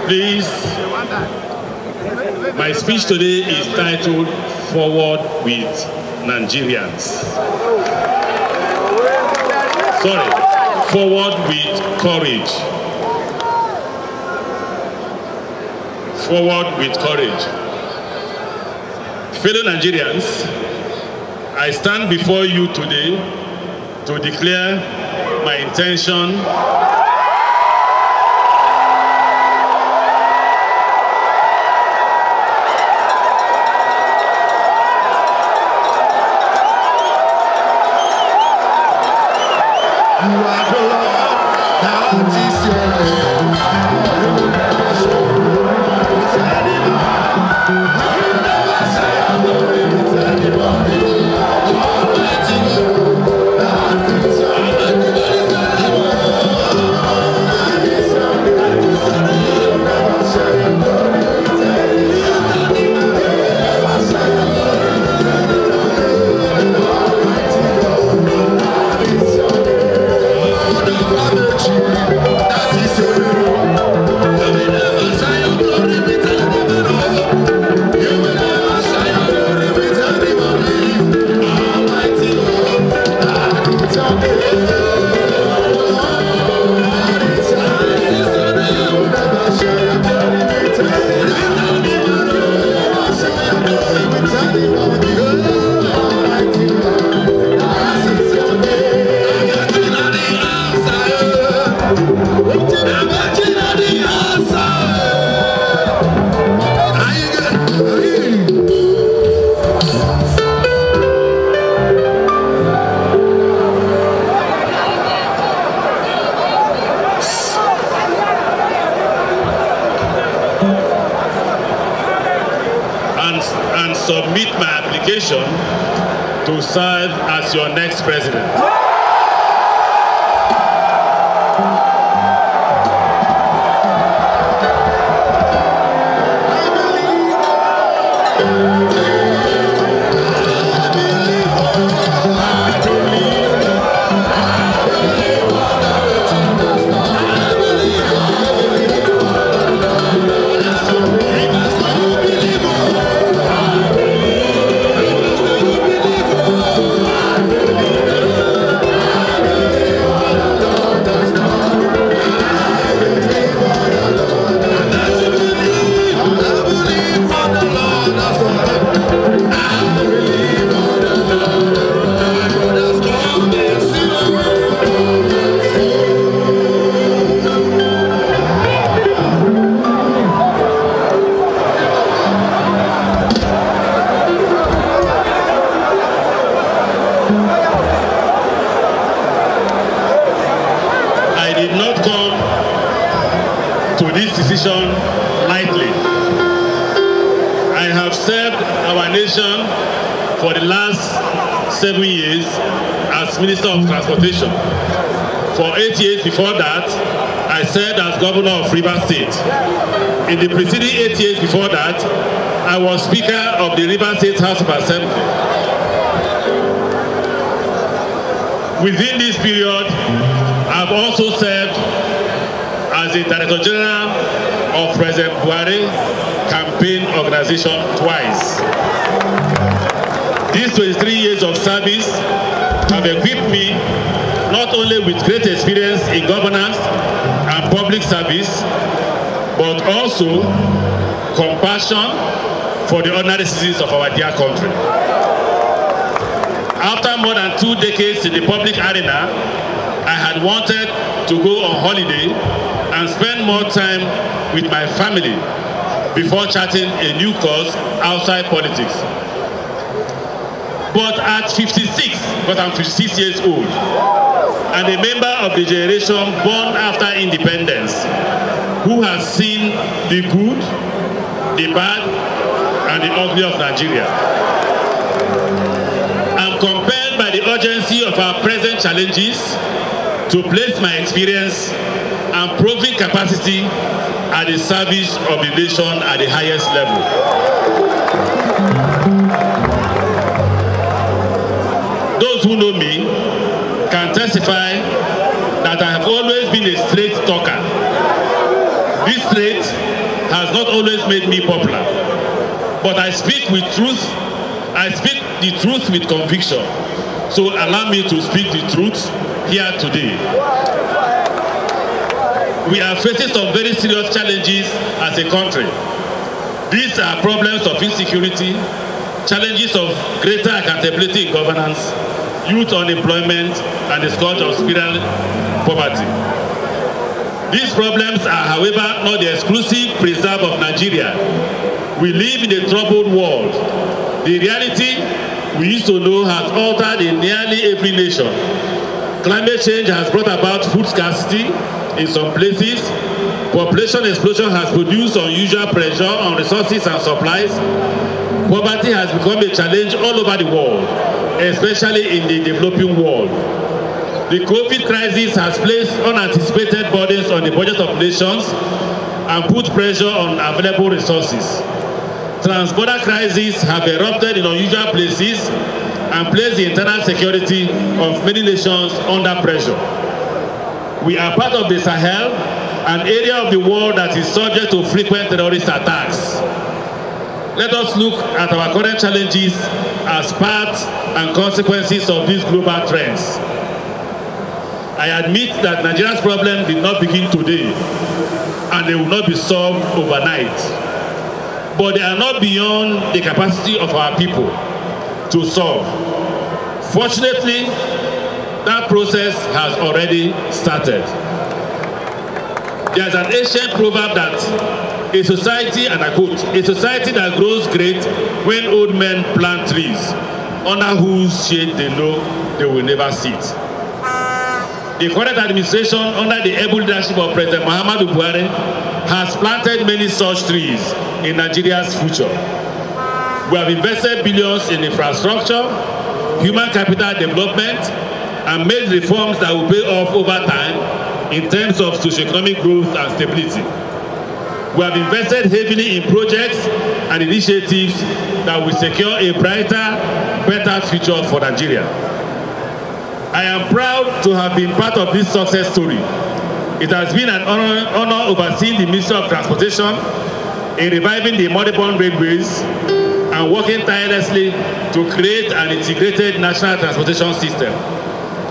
Please, my speech today is titled Forward with Nigerians. Sorry, Forward with Courage. Forward with courage. Fellow Nigerians, I stand before you today to declare my intention and submit my application to serve as your next president. Lightly. I have served our nation for the last 7 years as Minister of Transportation. For 8 years before that, I served as Governor of Rivers State. In the preceding 8 years before that, I was Speaker of the Rivers State House of Assembly. Within this period, I've also served as the Director General of President Buhari campaign organization twice. These 23 years of service have equipped me not only with great experience in governance and public service, but also compassion for the ordinary citizens of our dear country. After more than 2 decades in the public arena, I had wanted to go on holiday and spend more time with my family before charting a new course outside politics. But at 56, because I'm 56 years old, and a member of the generation born after independence, who has seen the good, the bad, and the ugly of Nigeria, I'm compelled by the urgency of our present challenges to place my experience and proven capacity at the service of the nation at the highest level. Those who know me can testify that I have always been a straight talker. This trait has not always made me popular, but I speak with truth. I speak the truth with conviction. So allow me to speak the truth here today. We are facing some very serious challenges as a country. These are problems of insecurity, challenges of greater accountability in governance, youth unemployment, and the scourge of spiritual poverty. These problems are, however, not the exclusive preserve of Nigeria. We live in a troubled world. The reality we used to know has altered in nearly every nation. Climate change has brought about food scarcity in some places. Population explosion has produced unusual pressure on resources and supplies. Poverty has become a challenge all over the world, especially in the developing world. The COVID crisis has placed unanticipated burdens on the budget of nations and put pressure on available resources. Transborder crises have erupted in unusual places and placed the internal security of many nations under pressure. We are part of the Sahel, an area of the world that is subject to frequent terrorist attacks. Let us look at our current challenges as part and consequences of these global trends. I admit that Nigeria's problem did not begin today, and they will not be solved overnight. But they are not beyond the capacity of our people to solve. Fortunately, that process has already started. There's an ancient proverb that a society, and I quote, a society that grows great when old men plant trees, under whose shade they know they will never sit. The current administration, under the able leadership of President Muhammadu Buhari, has planted many such trees in Nigeria's future. We have invested billions in infrastructure, human capital development, and made reforms that will pay off over time in terms of socioeconomic growth and stability. We have invested heavily in projects and initiatives that will secure a brighter, better future for Nigeria. I am proud to have been part of this success story. It has been an honor overseeing the Ministry of Transportation in reviving the moribund railways and working tirelessly to create an integrated national transportation system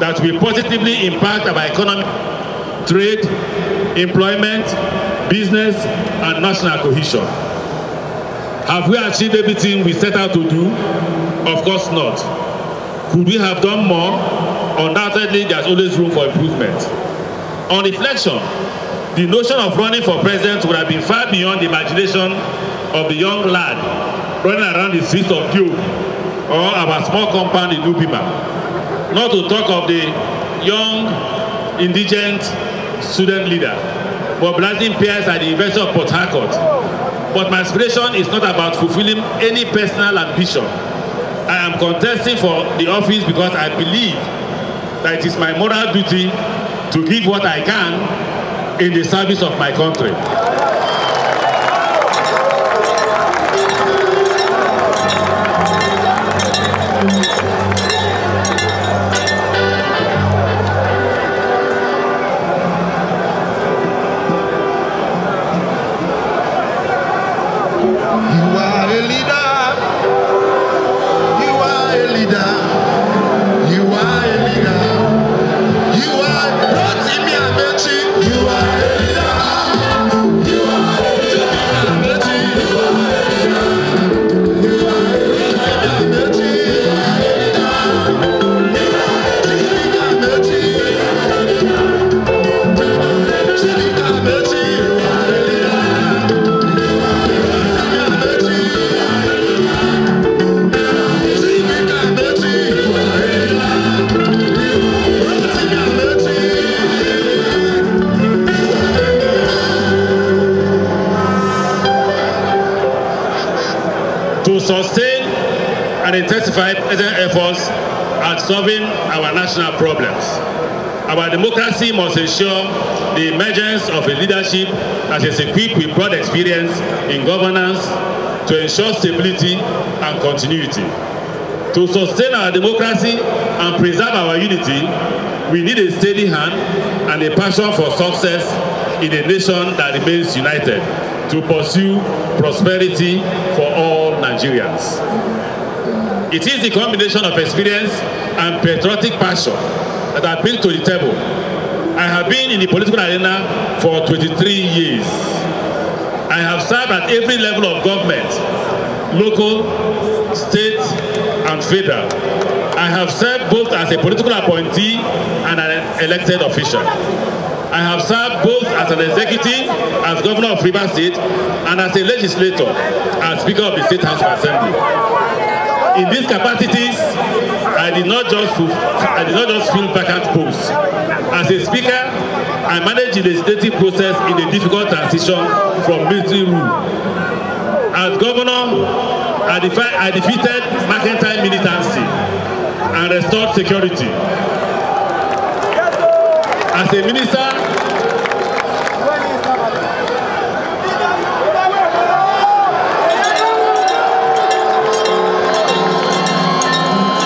that will positively impact our economy, trade, employment, business, and national cohesion. Have we achieved everything we set out to do? Of course not. Could we have done more? Undoubtedly, there's always room for improvement. On reflection, the notion of running for president would have been far beyond the imagination of the young lad running around the streets of Dio or our small compound in Nubiba. Not to talk of the young indigent student leader mobilizing peers at the University of Port Harcourt. But my aspiration is not about fulfilling any personal ambition. I am contesting for the office because I believe that it is my moral duty to give what I can in the service of my country. To sustain and intensify present efforts at solving our national problems, our democracy must ensure the emergence of a leadership that is equipped with broad experience in governance to ensure stability and continuity. To sustain our democracy and preserve our unity, we need a steady hand and a passion for success in a nation that remains united to pursue prosperity for all Nigerians. It is the combination of experience and patriotic passion that I bring to the table. I have been in the political arena for 23 years. I have served at every level of government, local, state, and federal. I have served both as a political appointee and an elected official. I have served both as an executive, as governor of Rivers State, and as a legislator, as Speaker of the State House of Assembly. In these capacities, I did not just fill vacant posts. As a speaker, I managed the legislative process in a difficult transition from military rule. As governor, I defeated mercantile militancy and restored security. As a minister,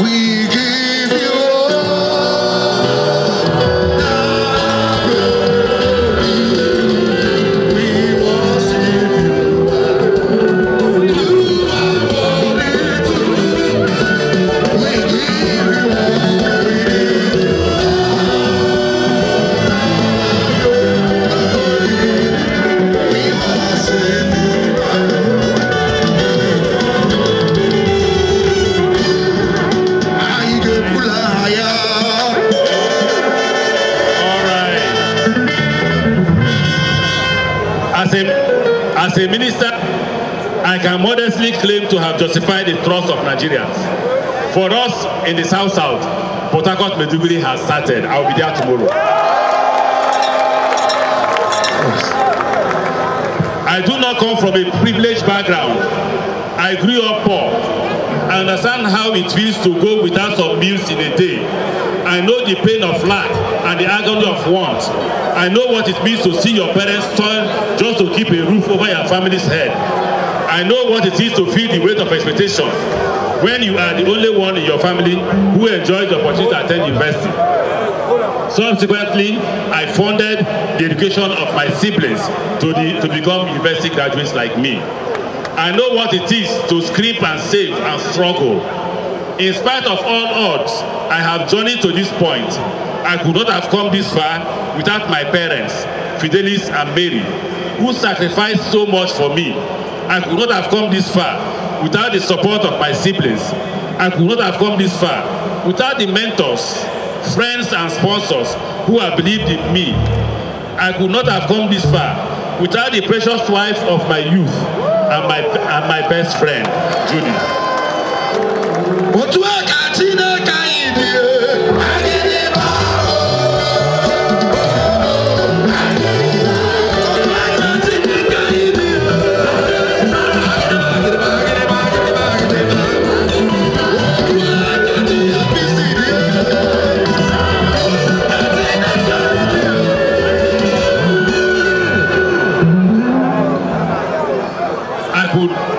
we give you As a minister, I can modestly claim to have justified the trust of Nigerians. For us in the South-South, Port Harcourt Maiduguri has started. I will be there tomorrow. I do not come from a privileged background. I grew up poor. I understand how it feels to go without some meals in a day. I know the pain of lack and the agony of want. I know what it means to see your parents toil just to keep a roof over your family's head. I know what it is to feel the weight of expectation when you are the only one in your family who enjoys the opportunity to attend university. Subsequently, I funded the education of my siblings to become university graduates like me. I know what it is to scrape and save and struggle. In spite of all odds, I have journeyed to this point. I could not have come this far without my parents, Fidelis and Mary, who sacrificed so much for me. I could not have come this far without the support of my siblings. I could not have come this far without the mentors, friends and sponsors who have believed in me. I could not have come this far without the precious wife of my youth and my best friend, Judith.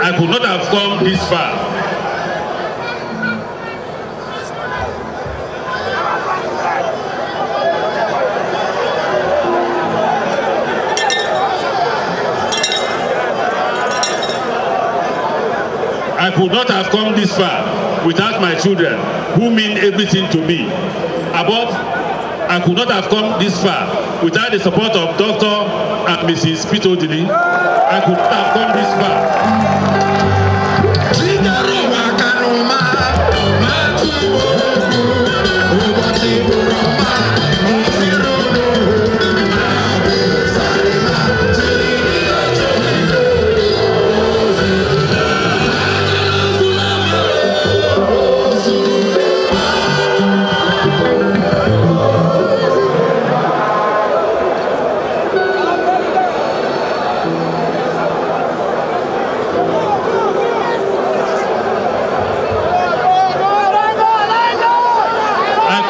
I could not have come this far. I could not have come this far without my children, who mean everything to me. Above, I could not have come this far without the support of Dr. and Mrs. Pitodili. I could not have come this far.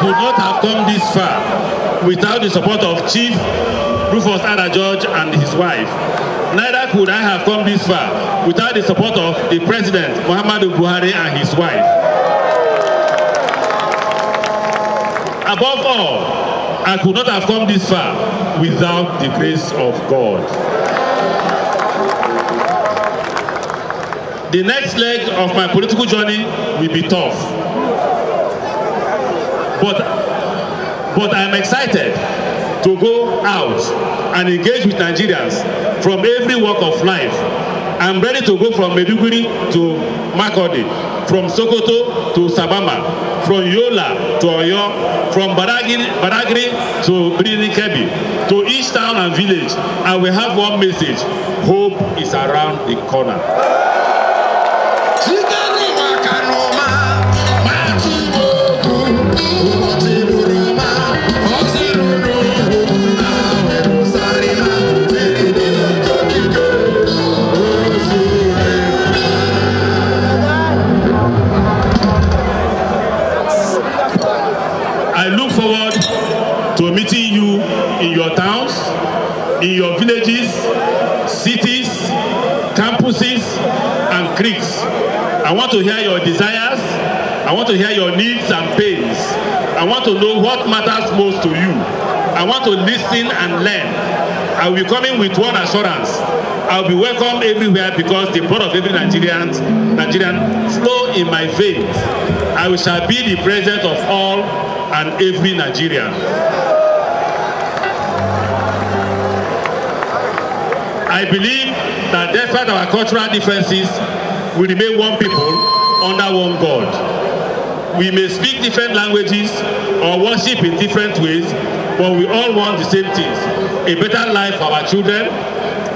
Could not have come this far without the support of Chief Rufus Ada George and his wife. Neither could I have come this far without the support of the President Muhammadu Buhari and his wife. Above all, I could not have come this far without the grace of God. The next leg of my political journey will be tough. But I'm excited to go out and engage with Nigerians from every walk of life. I'm ready to go from Maiduguri to Makurdi, from Sokoto to Sabama, from Yola to Oyo, from Badagry to Birnin Kebbi, to each town and village. I will have one message: hope is around the corner. I look forward to meeting you in your towns, in your villages, cities, campuses, and creeks. I want to hear your desires. I want to hear your needs and pains. I want to know what matters most to you. I want to listen and learn. I will be coming with one assurance: I will be welcome everywhere, because the blood of every Nigerian flow in my veins. I shall be the president of all and every Nigerian. I believe that despite our cultural differences, we remain one people under one God. We may speak different languages or worship in different ways, but we all want the same things: a better life for our children,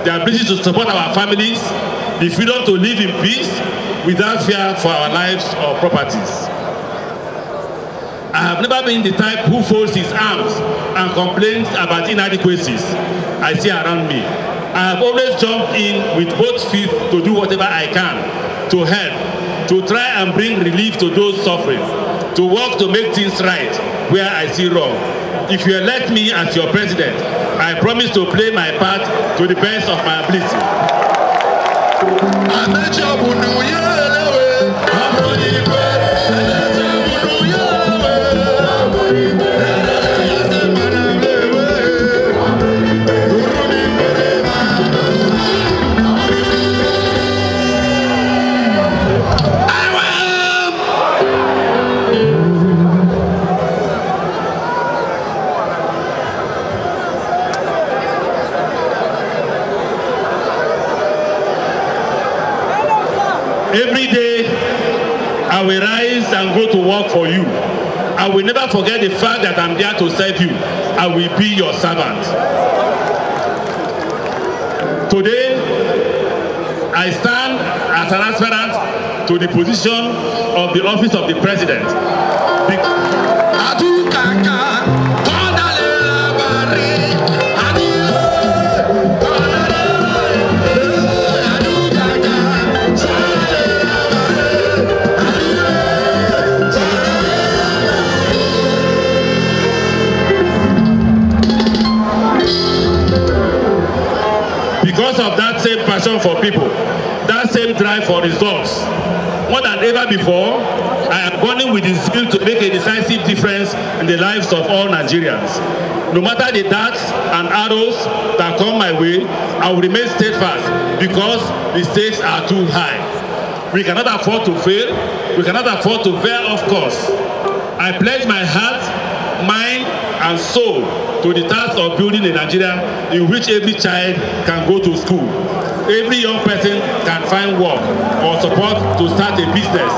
the ability to support our families, the freedom to live in peace without fear for our lives or properties. I have never been the type who folds his arms and complains about inadequacies I see around me. I have always jumped in with both feet to do whatever I can to help, to try and bring relief to those suffering, to work to make things right where I see wrong. If you elect me as your president, I promise to play my part to the best of my ability. Every day, I will rise and go to work for you. I will never forget the fact that I'm there to serve you. I will be your servant. Today, I stand as an aspirant to the position of the office of the president. Because of that same passion for people, that same drive for results, more than ever before, I am burning with the zeal to make a decisive difference in the lives of all Nigerians. No matter the darts and arrows that come my way, I will remain steadfast, because the stakes are too high. We cannot afford to fail. We cannot afford to veer off course. I pledge my heart, mind, and soul to the task of building a Nigeria in which every child can go to school, every young person can find work or support to start a business,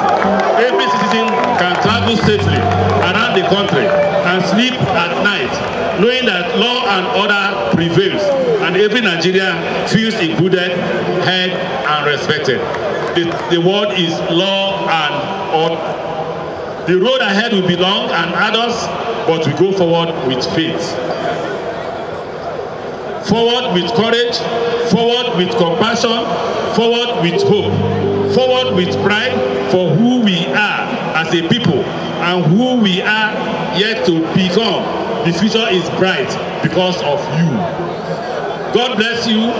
every citizen can travel safely around the country and sleep at night, knowing that law and order prevails and every Nigerian feels included, heard, and respected. The word is law and order. The road ahead will be long and arduous, but we go forward with faith. Forward with courage, forward with compassion, forward with hope, forward with pride for who we are as a people and who we are yet to become. The future is bright because of you. God bless you.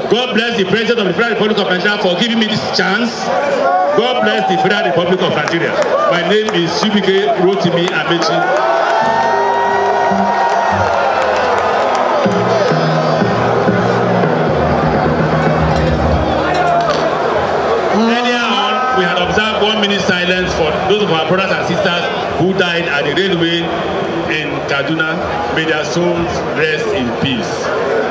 God bless the President of the Federal Republic of Nigeria for giving me this chance. God bless the Federal Republic of Nigeria. My name is Amaechi. 1 minute silence for those of our brothers and sisters who died at the railway in Kaduna. May their souls rest in peace.